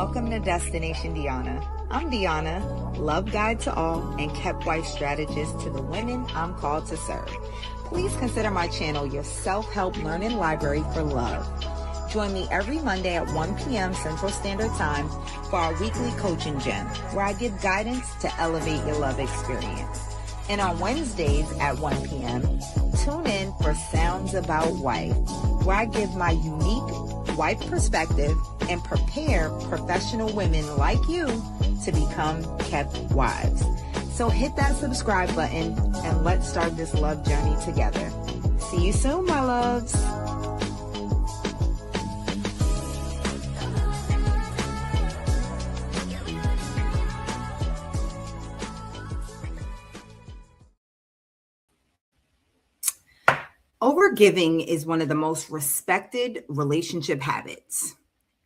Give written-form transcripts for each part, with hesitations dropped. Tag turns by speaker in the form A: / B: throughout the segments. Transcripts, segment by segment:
A: Welcome to Destination Deanna. I'm Deanna, love guide to all and kept wife strategist to the women I'm called to serve. Please consider my channel your self-help learning library for love. Join me every Monday at 1 p.m. Central Standard Time for our weekly coaching gem, where I give guidance to elevate your love experience. And on Wednesdays at 1 p.m., tune in for Sounds About Wife, where I give my unique wife perspective and prepare professional women like you to become kept wives. So hit that subscribe button and let's start this love journey together. See you soon, my loves. Overgiving is one of the most respected relationship habits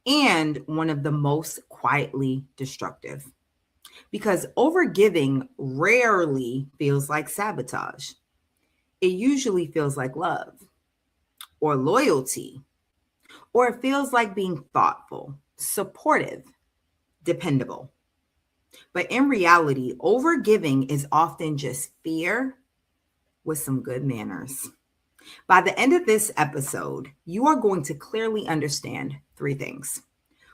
A: and one of the most quietly destructive, because overgiving rarely feels like sabotage. It usually feels like love or loyalty, or it feels like being thoughtful, supportive, dependable. But in reality, overgiving is often just fear with some good manners. By the end of this episode, you are going to clearly understand three things.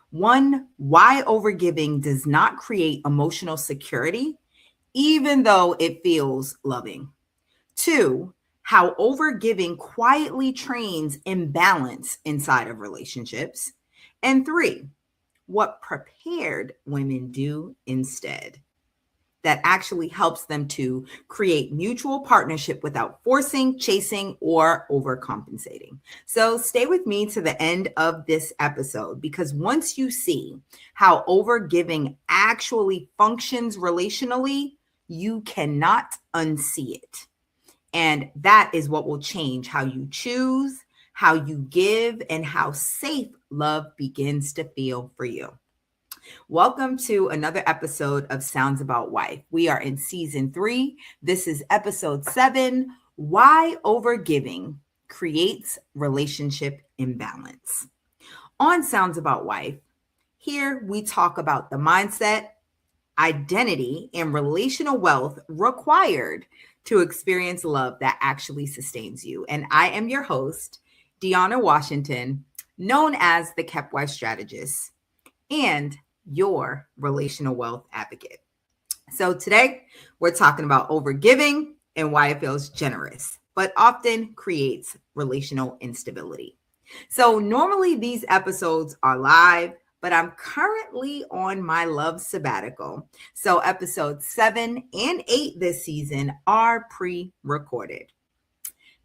A: One, why overgiving does not create emotional security, even though it feels loving. Two, how overgiving quietly trains imbalance inside of relationships. And three, what prepared women do instead that actually helps them to create mutual partnership without forcing, chasing, or overcompensating. So stay with me to the end of this episode, because once you see how overgiving actually functions relationally, you cannot unsee it. And that is what will change how you choose, how you give, and how safe love begins to feel for you. Welcome to another episode of Sounds About Wife. We are in season 3. This is episode 7, Why Overgiving Creates Relationship Imbalance. On Sounds About Wife, here we talk about the mindset, identity, and relational wealth required to experience love that actually sustains you. And I am your host, Deanna Washington, known as the Kept Wife Strategist and your relational wealth advocate. So today we're talking about overgiving and why it feels generous, but often creates relational instability. So normally these episodes are live, but I'm currently on my love sabbatical. So episodes 7 and 8 this season are pre-recorded.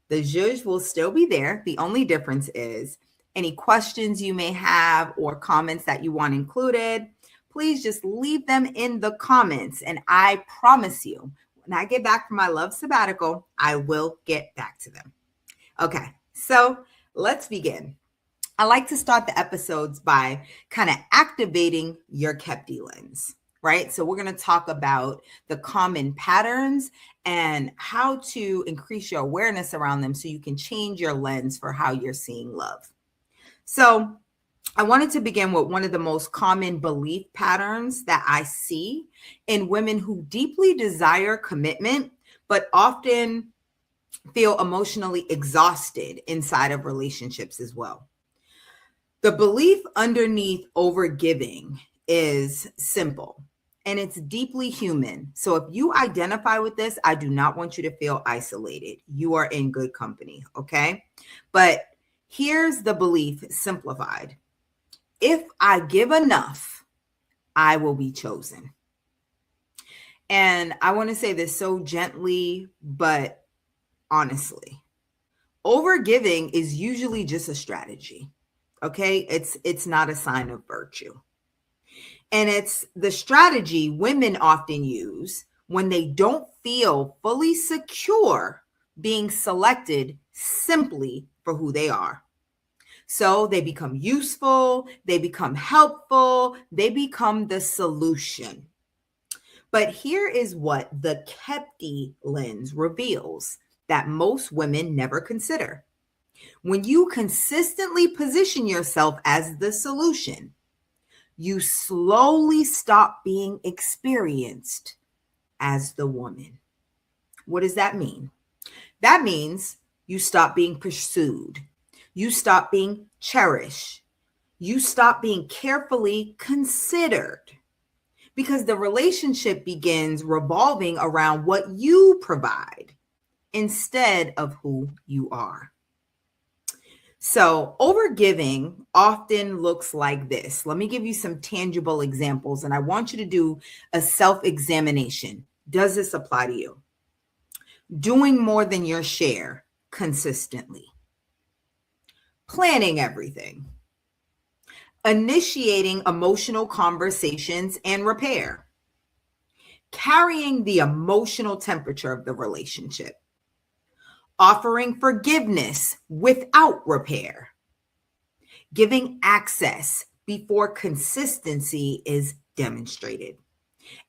A: The judge will still be there. The only difference is any questions you may have or comments that you want included, please just leave them in the comments. And I promise you, when I get back from my love sabbatical, I will get back to them. Okay, so let's begin. I like to start the episodes by kind of activating your Keptie lens, right? So we're going to talk about the common patterns and how to increase your awareness around them so you can change your lens for how you're seeing love. So I wanted to begin with one of the most common belief patterns that I see in women who deeply desire commitment, but often feel emotionally exhausted inside of relationships as well. The belief underneath overgiving is simple and it's deeply human. So if you identify with this, I do not want you to feel isolated. You are in good company, okay? But here's the belief simplified. If I give enough, I will be chosen. And I want to say this so gently, but honestly, overgiving is usually just a strategy. Okay, it's not a sign of virtue. And it's the strategy women often use when they don't feel fully secure being selected simply for who they are. So they become useful, they become helpful, they become the solution. But here is what the Keptie lens reveals that most women never consider. When you consistently position yourself as the solution, you slowly stop being experienced as the woman. What does that mean? That means you stop being pursued. You stop being cherished. You stop being carefully considered because the relationship begins revolving around what you provide instead of who you are. So overgiving often looks like this. Let me give you some tangible examples, and I want you to do a self-examination. Does this apply to you? Doing more than your share consistently. Planning everything. Initiating emotional conversations and repair. Carrying the emotional temperature of the relationship. Offering forgiveness without repair. Giving access before consistency is demonstrated.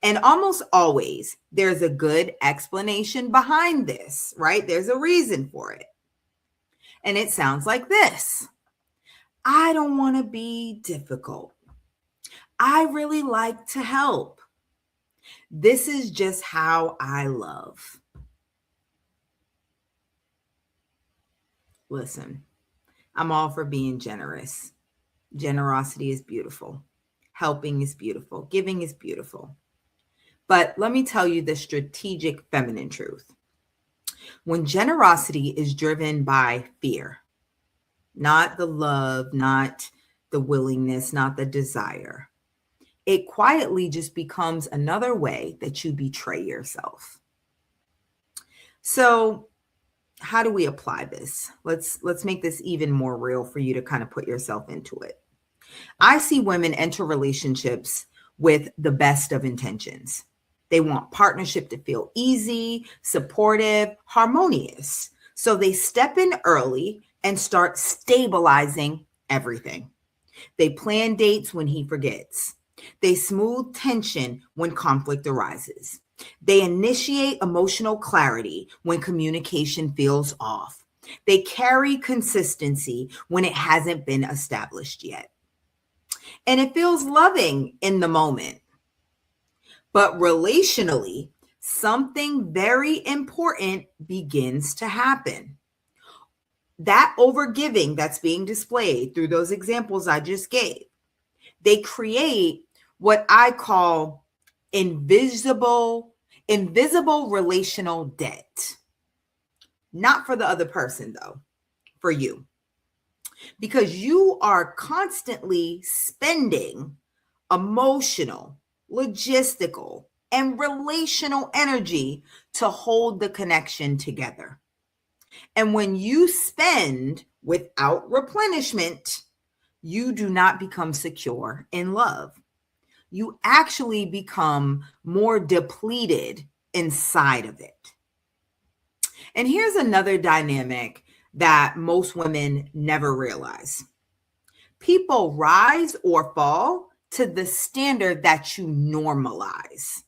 A: And almost always, there's a good explanation behind this, right? There's a reason for it. And it sounds like this. I don't want to be difficult. I really like to help. This is just how I love. Listen, I'm all for being generous. Generosity is beautiful. Helping is beautiful. Giving is beautiful. But let me tell you the strategic feminine truth. When generosity is driven by fear, not the love, not the willingness, not the desire, it quietly just becomes another way that you betray yourself. So how do we apply this? Let's make this even more real for you to kind of put yourself into it. I see women enter relationships with the best of intentions. They want partnership to feel easy, supportive, harmonious. So they step in early and start stabilizing everything. They plan dates when he forgets. They smooth tension when conflict arises. They initiate emotional clarity when communication feels off. They carry consistency when it hasn't been established yet. And it feels loving in the moment. But relationally, something very important begins to happen. That overgiving that's being displayed through those examples I just gave, they create what I call invisible relational debt. Not for the other person, though, for you. Because you are constantly spending emotional, logistical, and relational energy to hold the connection together. And when you spend without replenishment, you do not become secure in love. You actually become more depleted inside of it. And here's another dynamic that most women never realize. People rise or fall to the standard that you normalize,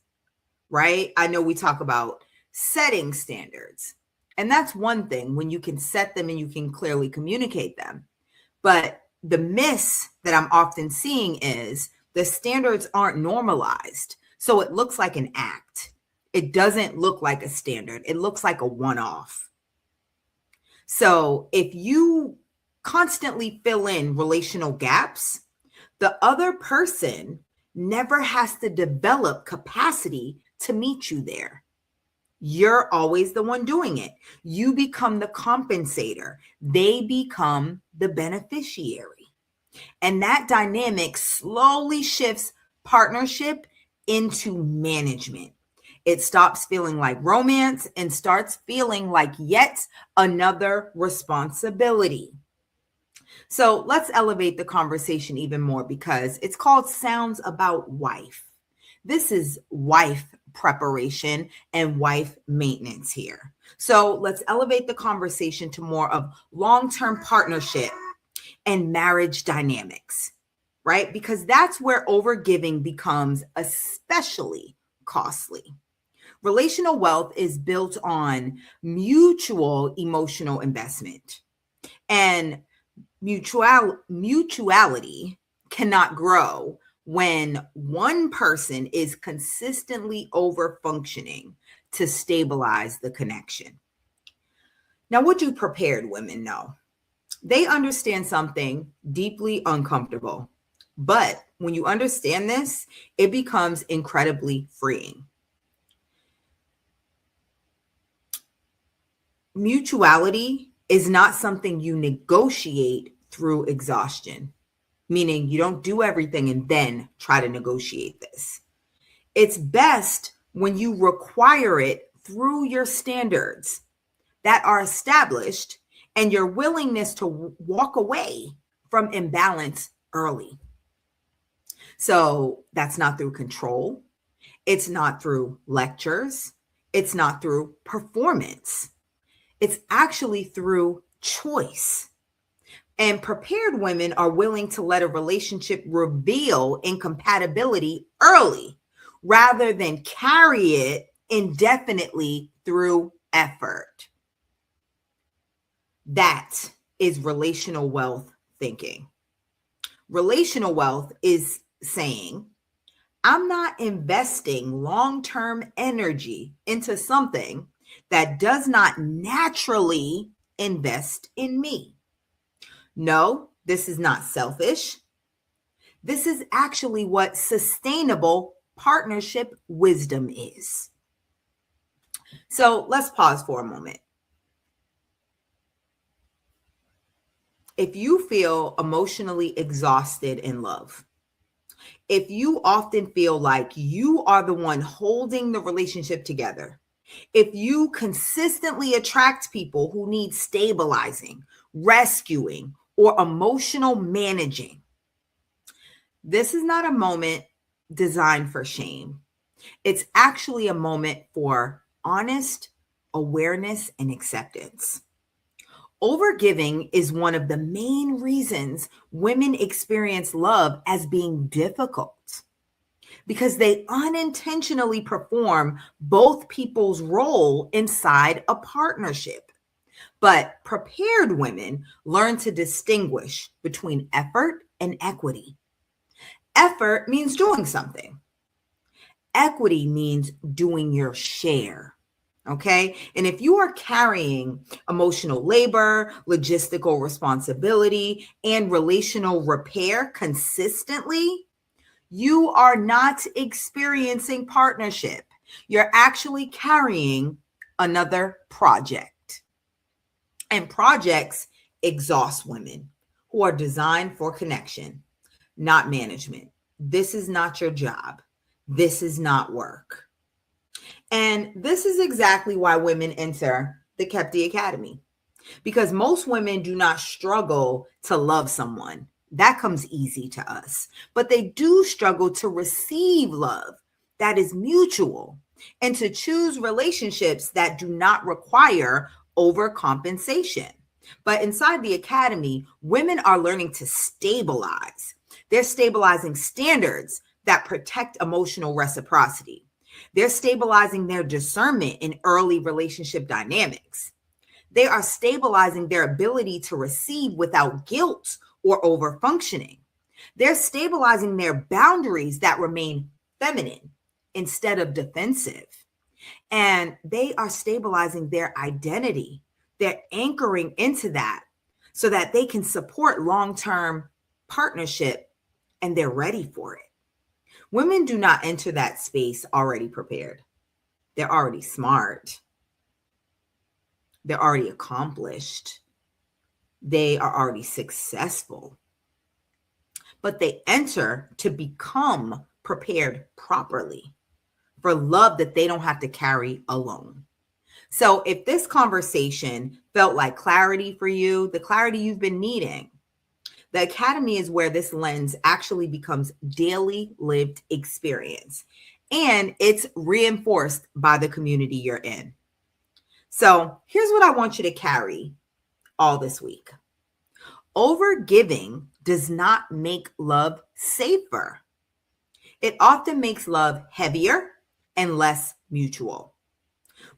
A: right? I know we talk about setting standards, and that's one thing when you can set them and you can clearly communicate them. But the miss that I'm often seeing is the standards aren't normalized. So it looks like an act. It doesn't look like a standard. It looks like a one-off. So if you constantly fill in relational gaps, the other person never has to develop capacity to meet you there. You're always the one doing it. You become the compensator. They become the beneficiary. And that dynamic slowly shifts partnership into management. It stops feeling like romance and starts feeling like yet another responsibility. So let's elevate the conversation even more because it's called Sounds About Wife. This is wife preparation and wife maintenance here. So let's elevate the conversation to more of long-term partnership and marriage dynamics, right? Because that's where overgiving becomes especially costly. Relational wealth is built on mutual emotional investment, and mutuality cannot grow when one person is consistently over functioning to stabilize the connection. Now, what do prepared women know? They understand something deeply uncomfortable. But when you understand this, it becomes incredibly freeing. Mutuality is not something you negotiate through exhaustion, meaning you don't do everything and then try to negotiate this. It's best when you require it through your standards that are established and your willingness to walk away from imbalance early. So that's not through control. It's not through lectures. It's not through performance. It's actually through choice. And prepared women are willing to let a relationship reveal incompatibility early rather than carry it indefinitely through effort. That is relational wealth thinking. Relational wealth is saying, I'm not investing long-term energy into something that does not naturally invest in me. No, this is not selfish. This is actually what sustainable partnership wisdom is. So let's pause for a moment. If you feel emotionally exhausted in love, if you often feel like you are the one holding the relationship together, if you consistently attract people who need stabilizing, rescuing, or emotional managing, this is not a moment designed for shame. It's actually a moment for honest awareness and acceptance. Overgiving is one of the main reasons women experience love as being difficult, because they unintentionally perform both people's role inside a partnership. But prepared women learn to distinguish between effort and equity. Effort means doing something. Equity means doing your share. Okay. And if you are carrying emotional labor, logistical responsibility, and relational repair consistently, you are not experiencing partnership. You're actually carrying another project. And projects exhaust women who are designed for connection, not management. This is not your job. This is not work. And this is exactly why women enter the Keptie Academy, because most women do not struggle to love someone. That comes easy to us, but they do struggle to receive love that is mutual and to choose relationships that do not require overcompensation. But inside the academy, women are learning to stabilize. They're stabilizing standards that protect emotional reciprocity. They're stabilizing their discernment in early relationship dynamics. They are stabilizing their ability to receive without guilt or overfunctioning. They're stabilizing their boundaries that remain feminine instead of defensive. And they are stabilizing their identity. They're anchoring into that so that they can support long-term partnership, and they're ready for it. Women do not enter that space already prepared. They're already smart. They're already accomplished. They are already successful. But they enter to become prepared properly for love that they don't have to carry alone. So if this conversation felt like clarity for you, the clarity you've been needing, the academy is where this lens actually becomes daily lived experience. And it's reinforced by the community you're in. So here's what I want you to carry all this week. Overgiving does not make love safer. It often makes love heavier and less mutual.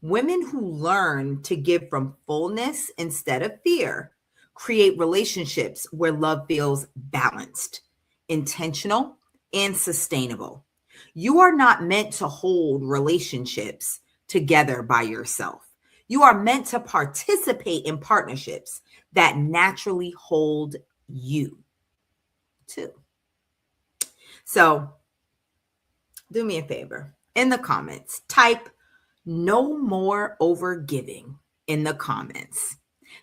A: Women who learn to give from fullness instead of fear create relationships where love feels balanced, intentional, and sustainable. You are not meant to hold relationships together by yourself. You are meant to participate in partnerships that naturally hold you too. So do me a favor. In the comments, type "no more overgiving" in the comments.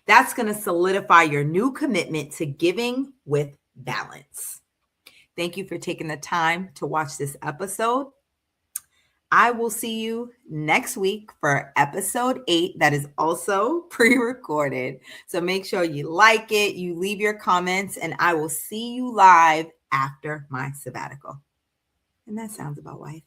A: That's going to solidify your new commitment to giving with balance. Thank you for taking the time to watch this episode. I will see you next week for episode 8 that is also pre-recorded. So make sure you like it, you leave your comments, and I will see you live after my sabbatical. And that sounds about right.